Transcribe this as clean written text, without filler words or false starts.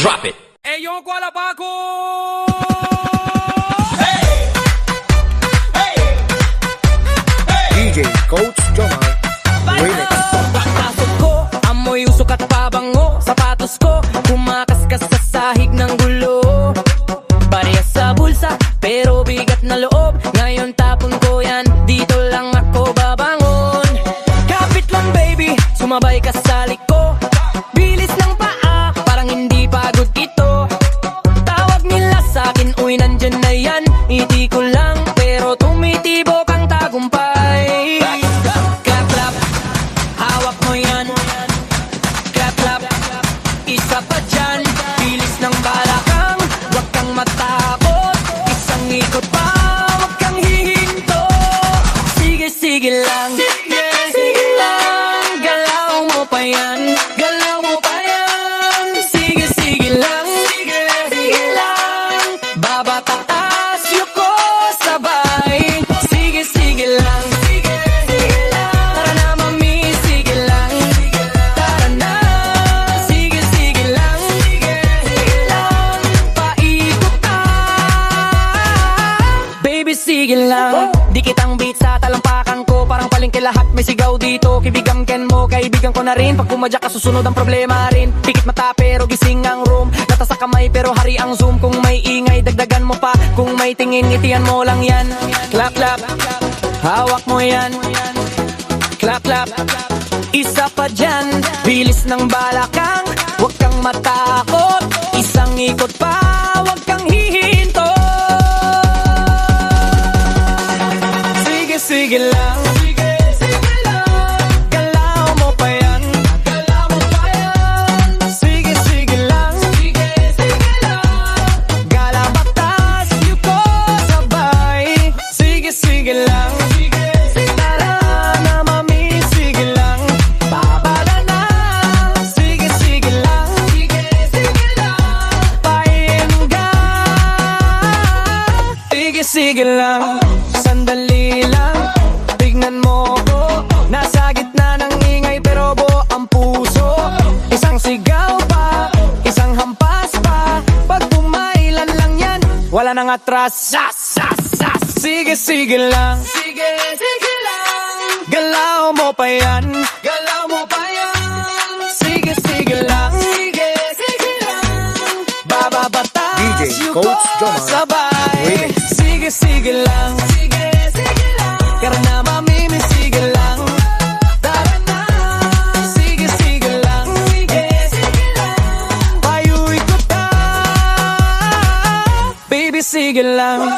Drop it. Ellos Gualapaco. DJ Coach Jomar Remix. Pagpasok ko, amoy usok at pabango. Sapatos ko, kumakaskas sa sahig ng gulo. Parehas sa bulsa, pero bigat na loob. Ngayon tapon ko yan, dito lang ako babangon. Kapit lang baby, sumabay ka sa liko. Bilis ng paa, parang hindi pagod ito. Tawag nila sa'kin, uy nandyan na yan. Ngiti ko lang, pero tumitibok ang tagumpay. Clap clap, hawak mo yan. Clap clap, isa pa dyan. Bilis ng balakang, wag kang matakot. Isang ikot pa, wag kang hihinto. Sige sige lang, sige lang. Galaw mo pa yan, galaw mo pa yan. Sige sige lang, sige lang. Babataas yuko sabay. Sige sige lang, tara na mami, sige lang. Tara na, sige sige lang. Paikot ka, baby sige lang. Di kitang beat sa talampakan ko, parang palengke lahat may sigaw dito. Kibigang ken mo, kaibigan ko na rin. Pag pumadya ka susunod ang problema rin. Pikit mata pero gising ang room. Data sa kamay pero hari ang zoom. Kung may ingay dagdagan mo pa, kung may tingin ngitian mo lang yan. Clap clap, hawak mo yan. Clap clap, isa pa dyan. Bilis ng balakang, wag kang matakot. Isang ikot pa, wag kang hihinto. Sige sige lang, galaw mo pa yan. Sige sige lang, galaw batas yuko sabay. Sige sige lang, tara na mami, sige lang. Babala na, sige sige lang. Pahin ka, sige sige lang. Sandali lang, tignan mo ko. Nasa gitna ng ingay pero buo ang puso. Isang sigaw pa, isang hampas pa. Pag pumailan lang yan, wala nang atras. Sas, sas, sas. Sige, sige lang, sige, sige lang. Galaw mo pa yan, galaw mo pa yan. Sige, sige lang, sige, sige lang. Bababatas DJ yuko Coach Jomar sabay. Remix. Sige, sige lang, sige, sige lang. Kara na mamimi, sige lang. Tara na, sige, sige lang. Sige, sige lang. Payuy ko ta, baby, sige lang.